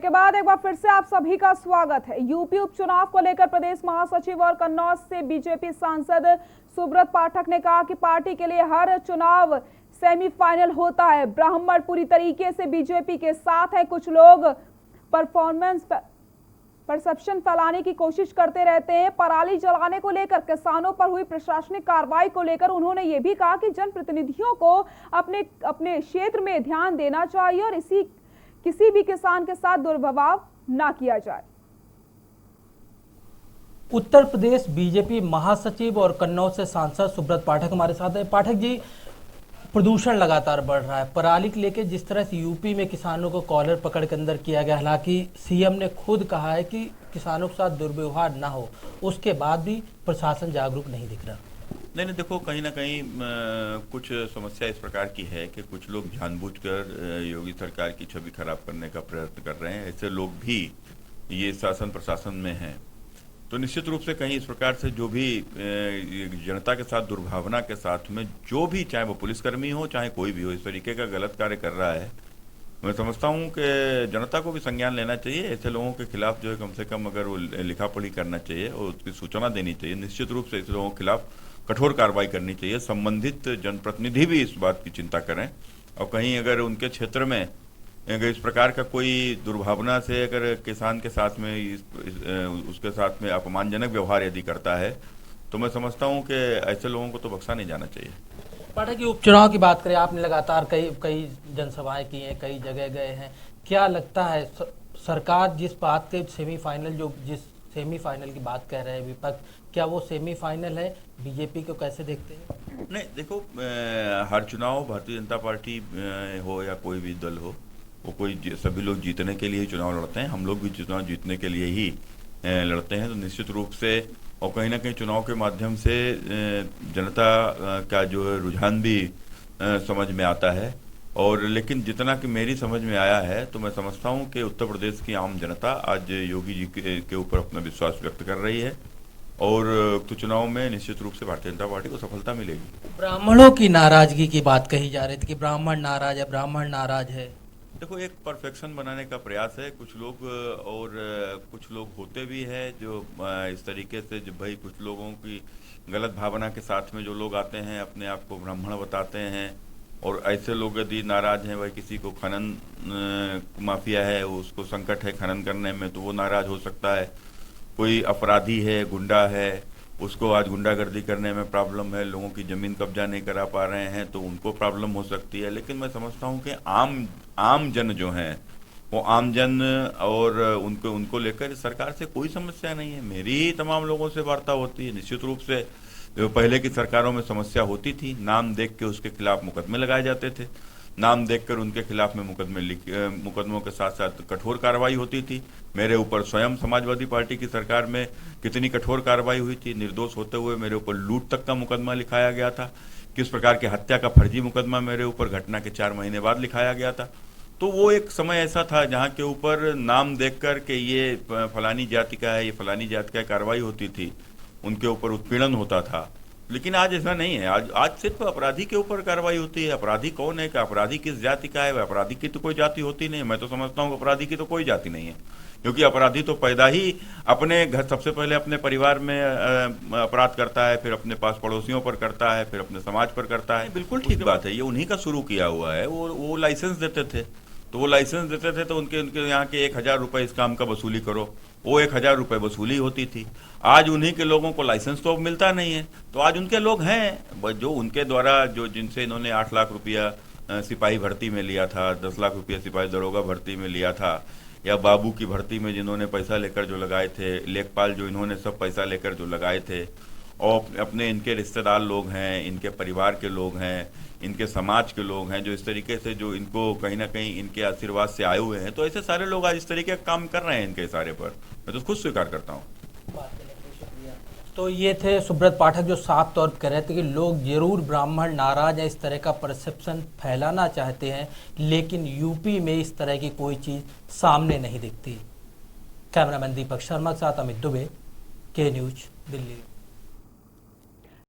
के बाद एक बार फिर से आप सभी का स्वागत है। यूपी उपचुनाव को लेकर प्रदेश महासचिव और कन्नौज से बीजेपी सांसद सुब्रत पाठक ने कहा कि पार्टी के लिए हर चुनाव सेमीफाइनल होता है। ब्राह्मण पूरी तरीके से बीजेपी के साथ है। कुछ लोग परसेप्शन फैलाने की कोशिश करते रहते हैं। पराली जलाने को लेकर, किसानों पर हुई प्रशासनिक कार्रवाई को लेकर उन्होंने ये भी कहा कि जनप्रतिनिधियों को अपने अपने क्षेत्र में ध्यान देना चाहिए और किसी भी किसान के साथ दुर्व्यवहार ना किया जाए। उत्तर प्रदेश बीजेपी महासचिव और कन्नौज से सांसद सुब्रत पाठक हमारे साथ हैं। पाठक जी, प्रदूषण लगातार बढ़ रहा है। पराली को लेकर जिस तरह से यूपी में किसानों को कॉलर पकड़ के अंदर किया गया, हालांकि सीएम ने खुद कहा है कि किसानों के साथ दुर्व्यवहार ना हो, उसके बाद भी प्रशासन जागरूक नहीं दिख रहा। नहीं, देखो, कहीं ना कहीं कुछ समस्या इस प्रकार की है कि कुछ लोग जानबूझकर योगी सरकार की छवि खराब करने का प्रयत्न कर रहे हैं। ऐसे लोग भी ये शासन प्रशासन में हैं, तो निश्चित रूप से कहीं इस प्रकार से जो भी जनता के साथ दुर्भावना के साथ में जो भी, चाहे वो पुलिसकर्मी हो चाहे कोई भी हो, इस तरीके का गलत कार्य कर रहा है, मैं समझता हूँ कि जनता को भी संज्ञान लेना चाहिए। ऐसे लोगों के खिलाफ जो है कम से कम अगर वो लिखा पढ़ी करना चाहिए और उसकी सूचना देनी चाहिए। निश्चित रूप से ऐसे लोगों के खिलाफ कठोर कार्रवाई करनी चाहिए। संबंधित जनप्रतिनिधि भी इस बात की चिंता करें और कहीं अगर उनके क्षेत्र में अगर इस प्रकार का कोई दुर्भावना से अगर किसान के साथ में उसके साथ में अपमानजनक व्यवहार यदि करता है, तो मैं समझता हूं कि ऐसे लोगों को तो बख्शा नहीं जाना चाहिए। पाठक जी, उपचुनाव की बात करें, आपने लगातार कई जनसभाएं की हैं, कई जगह गए हैं। क्या लगता है सरकार जिस बात के जिस सेमीफाइनल की बात कह रहे हैं विपक्ष, क्या वो सेमीफाइनल है? बीजेपी को कैसे देखते हैं? नहीं, देखो, हर चुनाव भारतीय जनता पार्टी हो या कोई भी दल हो, वो सभी लोग जीतने के लिए ही चुनाव लड़ते हैं। हम लोग भी चुनाव जीतने के लिए ही लड़ते हैं। तो निश्चित रूप से और कहीं ना कहीं चुनाव के माध्यम से जनता का जो है रुझान भी समझ में आता है। और लेकिन जितना कि मेरी समझ में आया है, तो मैं समझता हूं कि उत्तर प्रदेश की आम जनता आज योगी जी के ऊपर अपना विश्वास व्यक्त कर रही है और तो चुनाव में निश्चित रूप से भारतीय जनता पार्टी को सफलता मिलेगी। ब्राह्मणों की नाराजगी की बात कही जा रही थी कि ब्राह्मण नाराज है। देखो, एक परफेक्शन बनाने का प्रयास है कुछ लोग, और कुछ लोग होते भी हैं जो इस तरीके से, जो भाई कुछ लोगों की गलत भावना के साथ में जो लोग आते हैं अपने आप को ब्राह्मण बताते हैं, और ऐसे लोग यदि नाराज हैं, भाई किसी को खनन माफिया है, उसको संकट है खनन करने में, तो वो नाराज हो सकता है। कोई अपराधी है, गुंडा है, उसको आज गुंडागर्दी करने में प्रॉब्लम है, लोगों की जमीन कब्जा नहीं करा पा रहे हैं, तो उनको प्रॉब्लम हो सकती है। लेकिन मैं समझता हूं कि आम जन जो हैं, वो आम जन और उनको लेकर सरकार से कोई समस्या नहीं है। मेरी ही तमाम लोगों से वार्ता होती है। निश्चित रूप से जो पहले की सरकारों में समस्या होती थी, नाम देख के उसके खिलाफ मुकदमे लगाए जाते थे, नाम देखकर उनके खिलाफ में मुकदमों के साथ साथ कठोर कार्रवाई होती थी। मेरे ऊपर स्वयं समाजवादी पार्टी की सरकार में कितनी कठोर कार्रवाई हुई थी। निर्दोष होते हुए मेरे ऊपर लूट तक का मुकदमा लिखाया गया था। किस प्रकार की हत्या का फर्जी मुकदमा मेरे ऊपर घटना के 4 महीने बाद लिखाया गया था। तो वो एक समय ऐसा था जहाँ के ऊपर नाम देखकर के ये फलानी जाति का है, ये फलानी जाति का कार्रवाई होती थी, उनके ऊपर उत्पीड़न होता था। लेकिन आज ऐसा नहीं है। आज सिर्फ अपराधी के ऊपर कार्रवाई होती है। अपराधी कौन है, कि अपराधी किस जाति का है? अपराधी की तो कोई जाति होती नहीं है। मैं तो समझता हूँ अपराधी की तो कोई जाति नहीं है, क्योंकि अपराधी तो पैदा ही अपने घर, सबसे पहले अपने परिवार में अपराध करता है, फिर अपने पास पड़ोसियों पर करता है, फिर अपने समाज पर करता है। बिल्कुल ठीक बात है, ये उन्हीं का शुरू किया हुआ है। वो लाइसेंस देते थे, तो उनके यहाँ के 1000 रुपये इस काम का वसूली करो, वो 1000 रुपये वसूली होती थी। आज उन्हीं के लोगों को लाइसेंस तो मिलता नहीं है, तो आज उनके लोग हैं जो उनके द्वारा जिनसे इन्होंने 8 लाख रुपया सिपाही भर्ती में लिया था, 10 लाख रुपया सिपाही दरोगा भर्ती में लिया था, या बाबू की भर्ती में जिन्होंने पैसा लेकर जो लगाए थे, लेखपाल जो इन्होंने सब पैसा लेकर जो लगाए थे, और अपने इनके रिश्तेदार लोग हैं, इनके परिवार के लोग हैं, इनके समाज के लोग हैं, जो इस तरीके से जो इनको कहीं ना कहीं इनके आशीर्वाद से आए हुए हैं, तो ऐसे सारे लोग आज इस तरीके का काम कर रहे हैं इनके इशारे पर। मैं तो खुद स्वीकार करता हूँ। तो ये थे सुब्रत पाठक जो साफ तौर पर कह रहे थे कि लोग जरूर ब्राह्मण नाराज है, इस तरह का परसेप्शन फैलाना चाहते हैं, लेकिन यूपी में इस तरह की कोई चीज़ सामने नहीं दिखती। कैमरामैन दीपक शर्मा के साथ अमित दुबे, के न्यूज, दिल्ली।